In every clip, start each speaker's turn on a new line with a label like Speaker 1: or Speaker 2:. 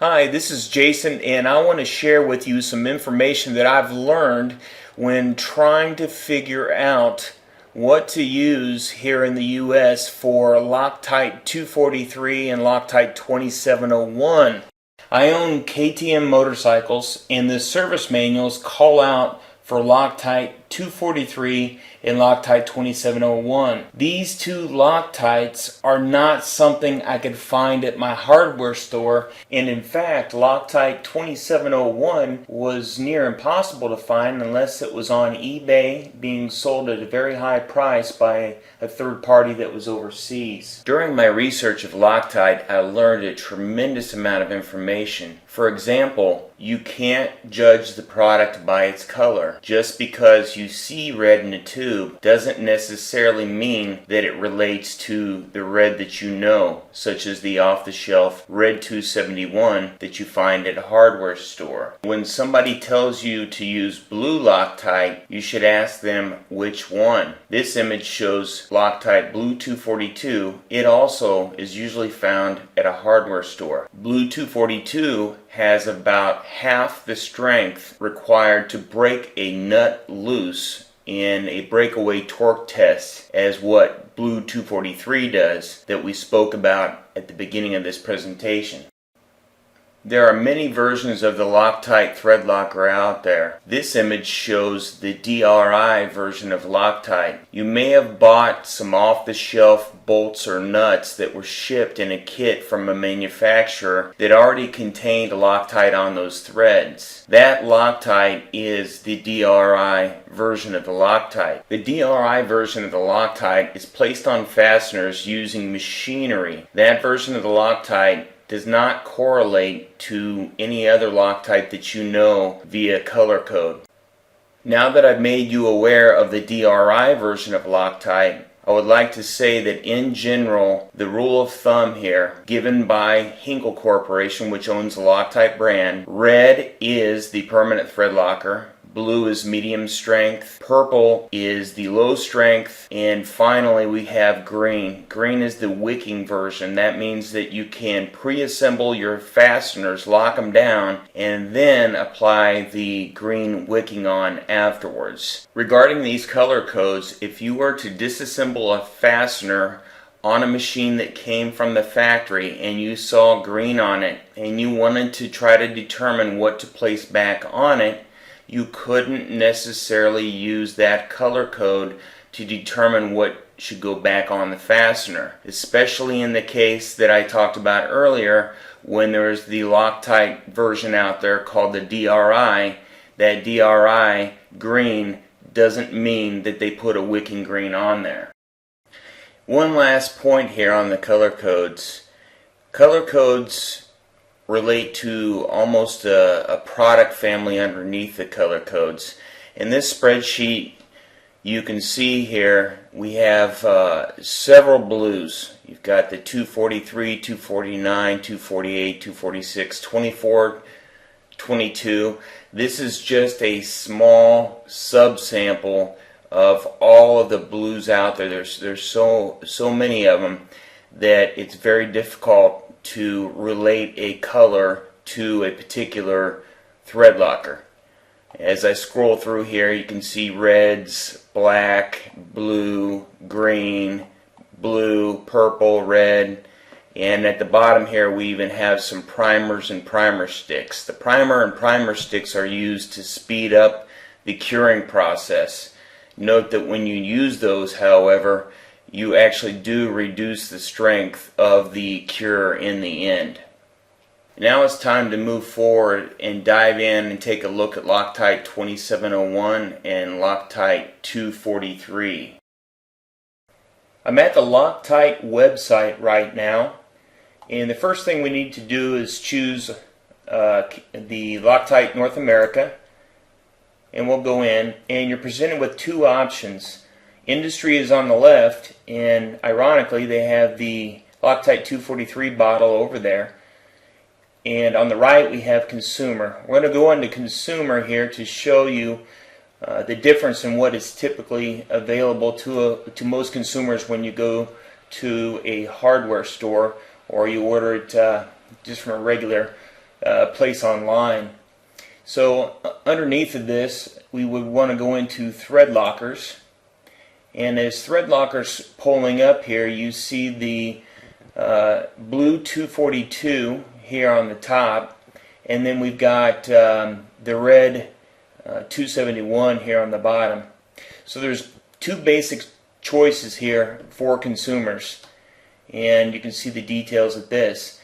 Speaker 1: Hi, this is Jason, and I want to share with you some information that I've learned when trying to figure out what to use here in the US for Loctite 243 and Loctite 2701. I own KTM motorcycles, and the service manuals call out for Loctite 243 and Loctite 2701. These two Loctites are not something I could find at my hardware store, and in fact Loctite 2701 was near impossible to find unless it was on eBay being sold at a very high price by a third party that was overseas. During my research of Loctite, I learned a tremendous amount of information. For example, you can't judge the product by its color. Just because you see red in a tube doesn't necessarily mean that it relates to the red that you know, such as the off-the-shelf Red 271 that you find at a hardware store. When somebody tells you to use blue Loctite, you should ask them which one. This image shows Loctite Blue 242. It also is usually found at a hardware store. Blue 242 has about half the strength required to break a nut loose in a breakaway torque test as what Blue 243 does that we spoke about at the beginning of this presentation. There are many versions of the Loctite thread locker out there. This image shows the DRI version of Loctite. You may have bought some off-the-shelf bolts or nuts that were shipped in a kit from a manufacturer that already contained Loctite on those threads. That Loctite is the DRI version of the Loctite. The DRI version of the Loctite is placed on fasteners using machinery. That version of the Loctite does not correlate to any other Loctite that you know via color code. Now that I've made you aware of the DRI version of Loctite, I would like to say that in general, the rule of thumb here, given by Hinkle Corporation, which owns the Loctite brand, red is the permanent thread locker, blue is medium strength, purple is the low strength, and finally we have green. Green is the wicking version. That means that you can pre-assemble your fasteners, lock them down, and then apply the green wicking on afterwards. Regarding these color codes, if you were to disassemble a fastener on a machine that came from the factory and you saw green on it and you wanted to try to determine what to place back on it, you couldn't necessarily use that color code to determine what should go back on the fastener, especially in the case that I talked about earlier when there's the Loctite version out there called the DRI. That DRI green doesn't mean that they put a wicking green on there. One last point here on the color codes. Color codes relate to almost a product family underneath the color codes. In this spreadsheet you can see here we have several blues. You've got the 243, 249, 248, 246, 24, 22. This is just a small subsample of all of the blues out there. There's so many of them that it's very difficult to relate a color to a particular thread locker. As I scroll through here, you can see reds, black, blue, green, blue, purple, red, and at the bottom here we even have some primers and primer sticks. The primer and primer sticks are used to speed up the curing process. Note that when you use those, however, you actually do reduce the strength of the cure in the end. Now it's time to move forward and dive in and take a look at Loctite 2701 and Loctite 243. I'm at the Loctite website right now, and the first thing we need to do is choose the Loctite North America, and we'll go in, and you're presented with two options. Industry is on the left, and ironically they have the Loctite 243 bottle over there, and on the right we have consumer. We're going to go into consumer here to show you the difference in what is typically available to most consumers when you go to a hardware store or you order it just from a regular place online. So underneath of this, we would want to go into thread lockers, and as thread lockers pulling up here, you see the blue 242 here on the top, and then we've got the red 271 here on the bottom. So there's two basic choices here for consumers, and you can see the details of this.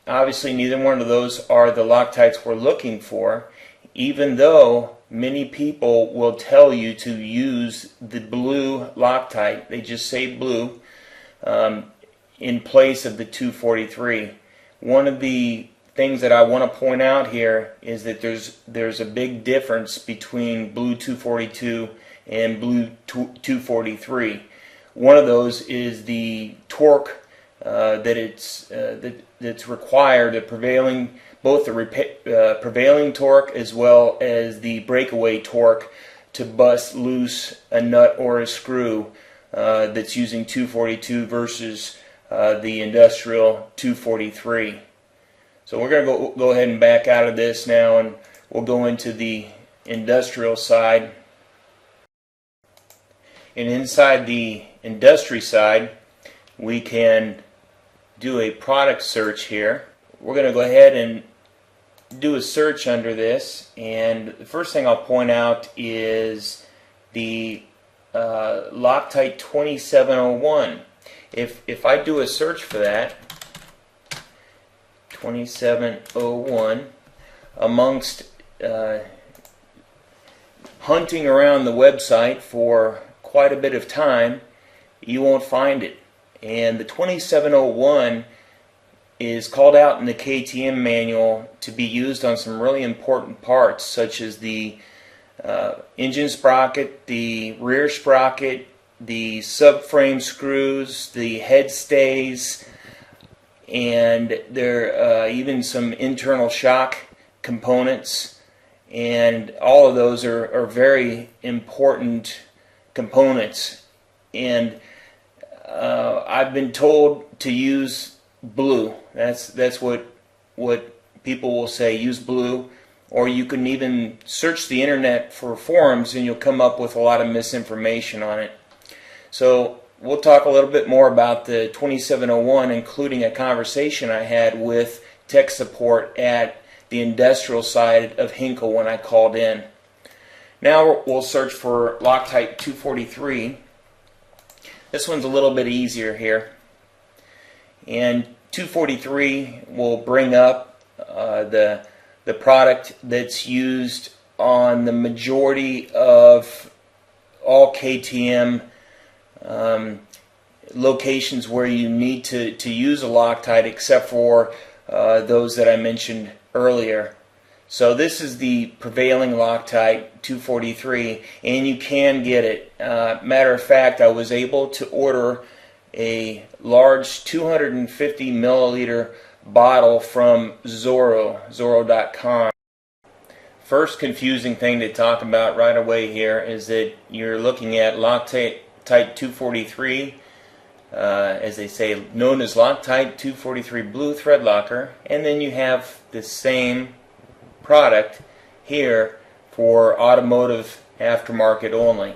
Speaker 1: Obviously neither one of those are the Loctites we're looking for, even though many people will tell you to use the blue Loctite. They just say blue in place of the 243. One of the things that I want to point out here is that there's a big difference between blue 242 and blue 243. One of those is the torque that's required, both the prevailing torque as well as the breakaway torque to bust loose a nut or a screw that's using 242 versus the industrial 243. So we're going to go ahead and back out of this now, and we'll go into the industrial side. And inside the industry side, we can do a product search here. We're going to go ahead and do a search under this, and the first thing I'll point out is the Loctite 2701. If I do a search for that, 2701, amongst hunting around the website for quite a bit of time, you won't find it. And the 2701 is called out in the KTM manual to be used on some really important parts, such as the engine sprocket, the rear sprocket, the subframe screws, the head stays, and there are even some internal shock components, and all of those are very important components. And I've been told to use blue. That's what people will say. Use blue, or you can even search the internet for forums and you'll come up with a lot of misinformation on it. So we'll talk a little bit more about the 2701, including a conversation I had with tech support at the industrial side of Hinkle when I called in. Now we'll search for Loctite 243. This one's a little bit easier here. And 243 will bring up the product that's used on the majority of all KTM locations where you need to use a Loctite, except for those that I mentioned earlier. So this is the prevailing Loctite 243, and you can get it. Matter of fact, I was able to order a large 250 milliliter bottle from Zoro.com. First confusing thing to talk about right away here is that you're looking at Loctite 243, as they say, known as Loctite 243 Blue Thread Locker, and then you have the same product here for automotive aftermarket only.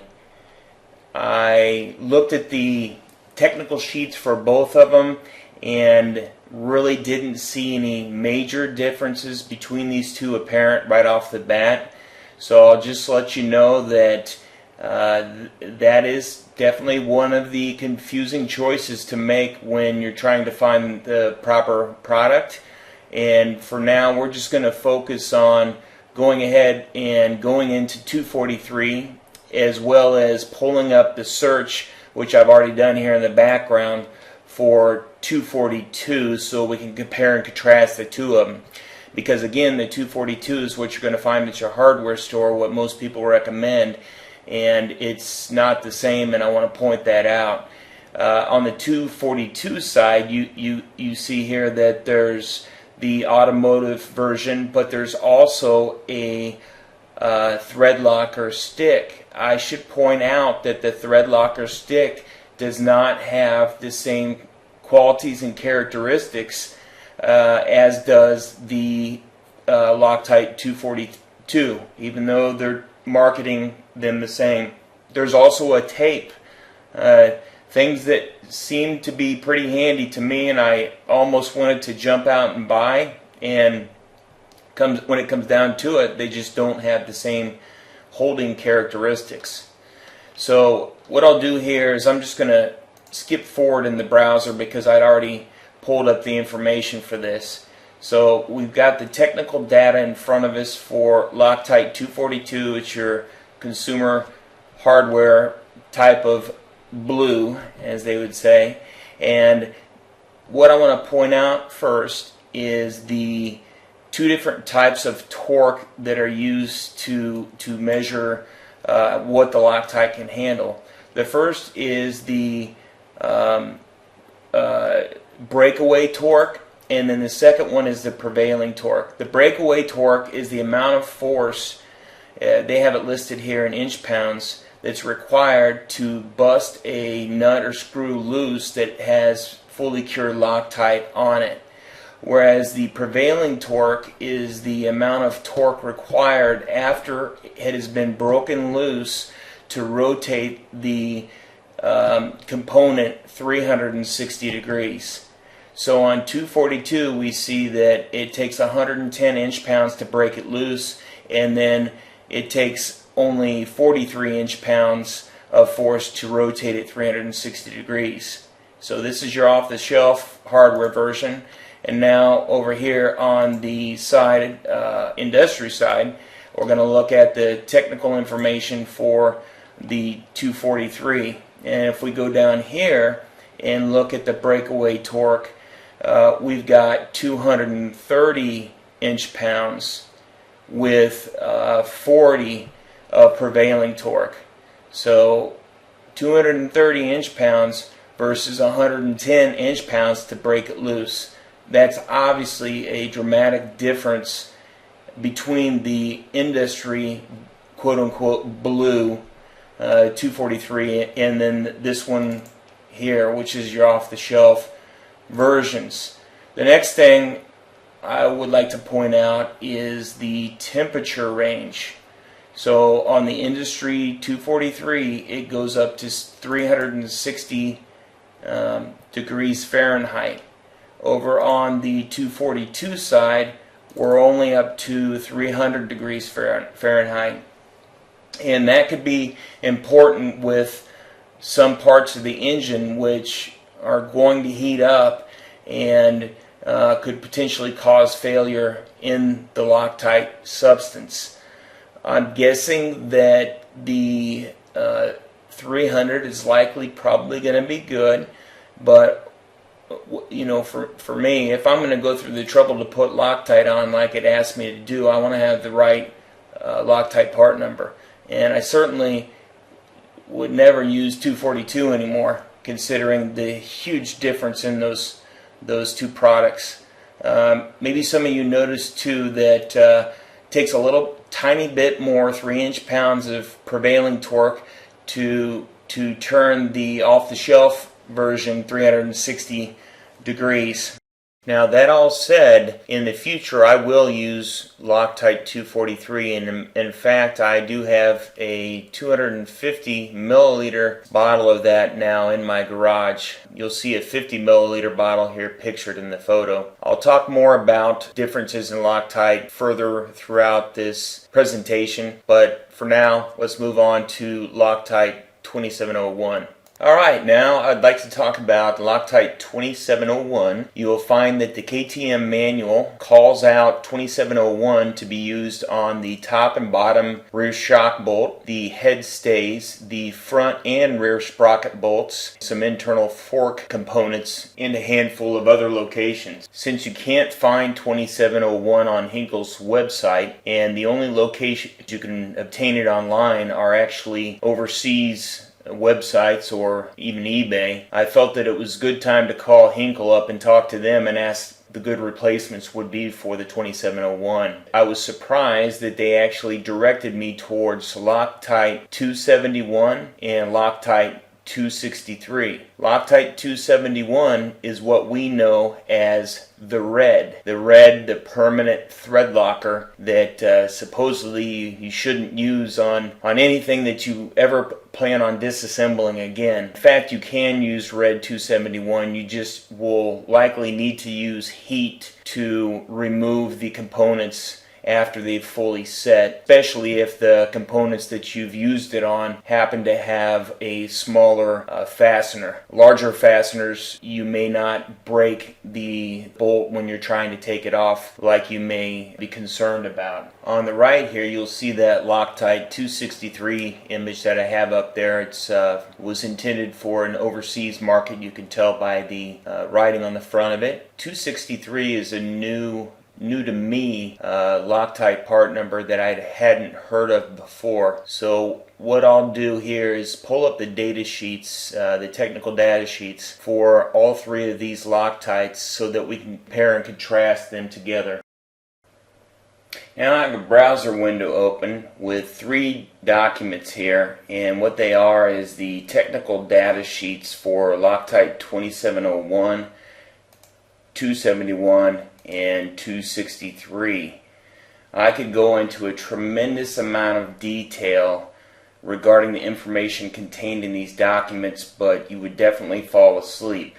Speaker 1: I looked at the technical sheets for both of them and really didn't see any major differences between these two apparent right off the bat. So I'll just let you know that that is definitely one of the confusing choices to make when you're trying to find the proper product. And for now, we're just going to focus on going ahead and going into 243, as well as pulling up the search, which I've already done here in the background, for 242, so we can compare and contrast the two of them. Because again, the 242 is what you're going to find at your hardware store, what most people recommend, and it's not the same, and I want to point that out. On the 242 side, you see here that there's the automotive version, but there's also a thread locker stick. I should point out that the thread locker stick does not have the same qualities and characteristics as does the Loctite 242, even though they're marketing them the same. There's also a tape, things that seem to be pretty handy to me, and I almost wanted to jump out and buy, and when it comes down to it, they just don't have the same holding characteristics. So what I'll do here is I'm just going to skip forward in the browser because I'd already pulled up the information for this. So we've got the technical data in front of us for Loctite 242. It's your consumer hardware type of blue, as they would say. And what I want to point out first is the two different types of torque that are used to measure what the Loctite can handle. The first is the breakaway torque, and then the second one is the prevailing torque. The breakaway torque is the amount of force, they have it listed here in inch-pounds, that's required to bust a nut or screw loose that has fully cured Loctite on it. Whereas the prevailing torque is the amount of torque required after it has been broken loose to rotate the component 360 degrees. So on 242 we see that it takes 110 inch-pounds to break it loose, and then it takes only 43 inch-pounds of force to rotate it 360 degrees. So this is your off-the-shelf hardware version. And now over here on the side, industry side, we're going to look at the technical information for the 243. And if we go down here and look at the breakaway torque, we've got 230 inch-pounds with 40 of prevailing torque. So 230 inch-pounds versus 110 inch-pounds to break it loose. That's obviously a dramatic difference between the industry quote-unquote blue 243 and then this one here, which is your off-the-shelf versions. The next thing I would like to point out is the temperature range. So on the industry 243, it goes up to 360 degrees Fahrenheit. Over on the 242 side, we're only up to 300 degrees Fahrenheit. And that could be important with some parts of the engine which are going to heat up and could potentially cause failure in the Loctite substance. I'm guessing that the 300 is probably going to be good, but you know, for me, if I'm going to go through the trouble to put Loctite on like it asked me to do, I want to have the right Loctite part number. And I certainly would never use 242 anymore, considering the huge difference in those two products. Maybe some of you noticed too that takes a little tiny bit more 3 inch-pounds of prevailing torque to turn the off-the-shelf version 360 degrees. Now that all said, in the future I will use Loctite 243, and in fact I do have a 250 milliliter bottle of that now in my garage. You'll see a 50 milliliter bottle here pictured in the photo. I'll talk more about differences in Loctite further throughout this presentation, but for now let's move on to Loctite 2701. Alright, now I'd like to talk about Loctite 2701. You will find that the KTM manual calls out 2701 to be used on the top and bottom rear shock bolt, the head stays, the front and rear sprocket bolts, some internal fork components, and a handful of other locations. Since you can't find 2701 on Henkel's website, and the only locations you can obtain it online are actually overseas websites or even eBay, I felt that it was a good time to call Henkel up and talk to them and ask the good replacements would be for the 2701. I was surprised that they actually directed me towards Loctite 271 and Loctite 263. Loctite 271 is what we know as the red. The permanent thread locker that supposedly you shouldn't use on anything that you ever plan on disassembling again. In fact, you can use red 271. You just will likely need to use heat to remove the components after they've fully set, especially if the components that you've used it on happen to have a smaller fastener. Larger fasteners, you may not break the bolt when you're trying to take it off like you may be concerned about. On the right here, you'll see that Loctite 263 image that I have up there. It was intended for an overseas market. You can tell by the writing on the front of it. 263 is a new to me Loctite part number that I hadn't heard of before. So what I'll do here is pull up the data sheets, the technical data sheets for all three of these Loctites so that we can compare and contrast them together. Now I have a browser window open with three documents here, and what they are is the technical data sheets for Loctite 2701, 271, and 263. I could go into a tremendous amount of detail regarding the information contained in these documents, but you would definitely fall asleep.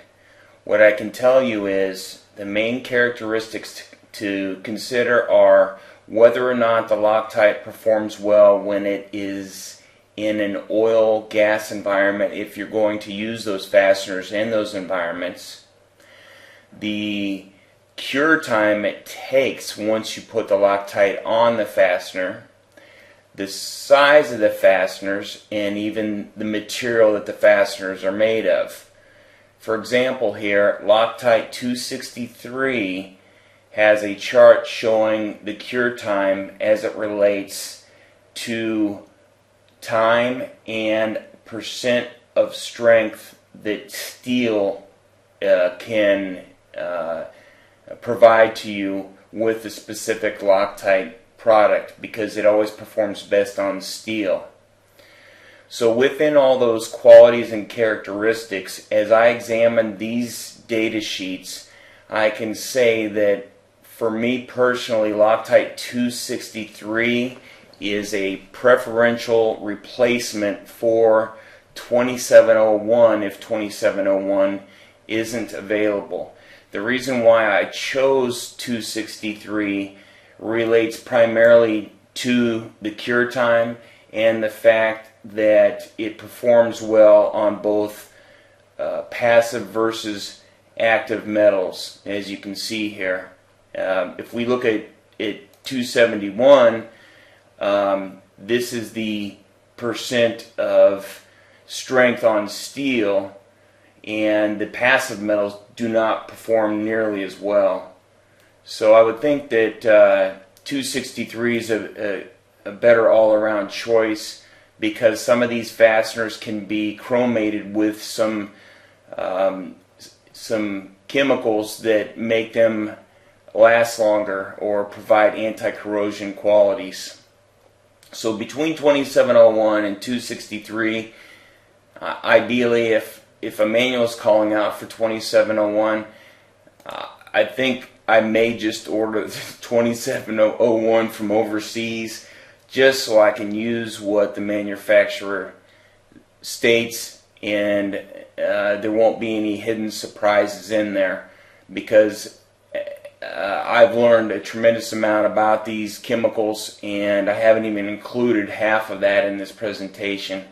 Speaker 1: What I can tell you is the main characteristics to consider are whether or not the Loctite performs well when it is in an oil gas environment, if you're going to use those fasteners in those environments, the cure time it takes once you put the Loctite on the fastener, the size of the fasteners, and even the material that the fasteners are made of. For example, here Loctite 263 has a chart showing the cure time as it relates to time and percent of strength that steel can provide to you with the specific Loctite product, because it always performs best on steel. So within all those qualities and characteristics, as I examine these data sheets, I can say that for me personally, Loctite 263 is a preferential replacement for 2701 if 2701 isn't available. The reason why I chose 263 relates primarily to the cure time and the fact that it performs well on both passive versus active metals, as you can see here. If we look at 271, this is the percent of strength on steel, and the passive metals do not perform nearly as well. So I would think that 263 is a better all-around choice, because some of these fasteners can be chromated with some chemicals that make them last longer or provide anti-corrosion qualities. So between 2701 and 263, ideally if a manual is calling out for 2701, I think I may just order the 2701 from overseas, just so I can use what the manufacturer states, and there won't be any hidden surprises in there, because I've learned a tremendous amount about these chemicals, and I haven't even included half of that in this presentation.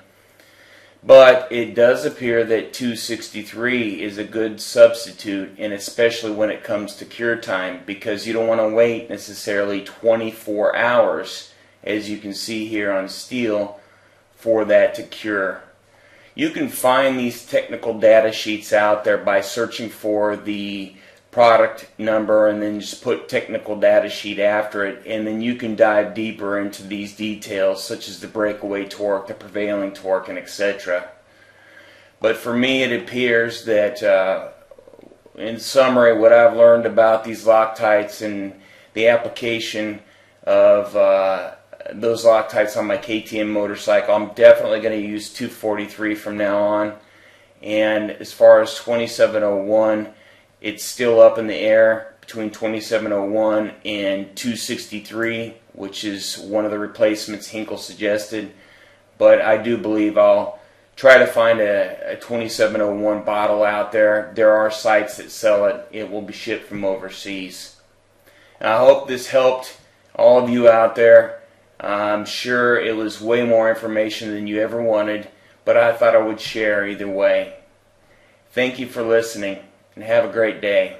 Speaker 1: But it does appear that 263 is a good substitute, and especially when it comes to cure time, because you don't want to wait necessarily 24 hours, as you can see here on steel, for that to cure. You can find these technical data sheets out there by searching for the product number and then just put technical data sheet after it, and then you can dive deeper into these details, such as the breakaway torque, the prevailing torque, and etc. But for me, it appears that in summary, what I've learned about these Loctites and the application of those Loctites on my KTM motorcycle. I'm definitely going to use 243 from now on. And as far as 2701, it's still up in the air between 2701 and 263, which is one of the replacements Hinkle suggested. But I do believe I'll try to find a 2701 bottle out there. There are sites that sell it. It will be shipped from overseas. And I hope this helped all of you out there. I'm sure it was way more information than you ever wanted, but I thought I would share either way. Thank you for listening, and have a great day.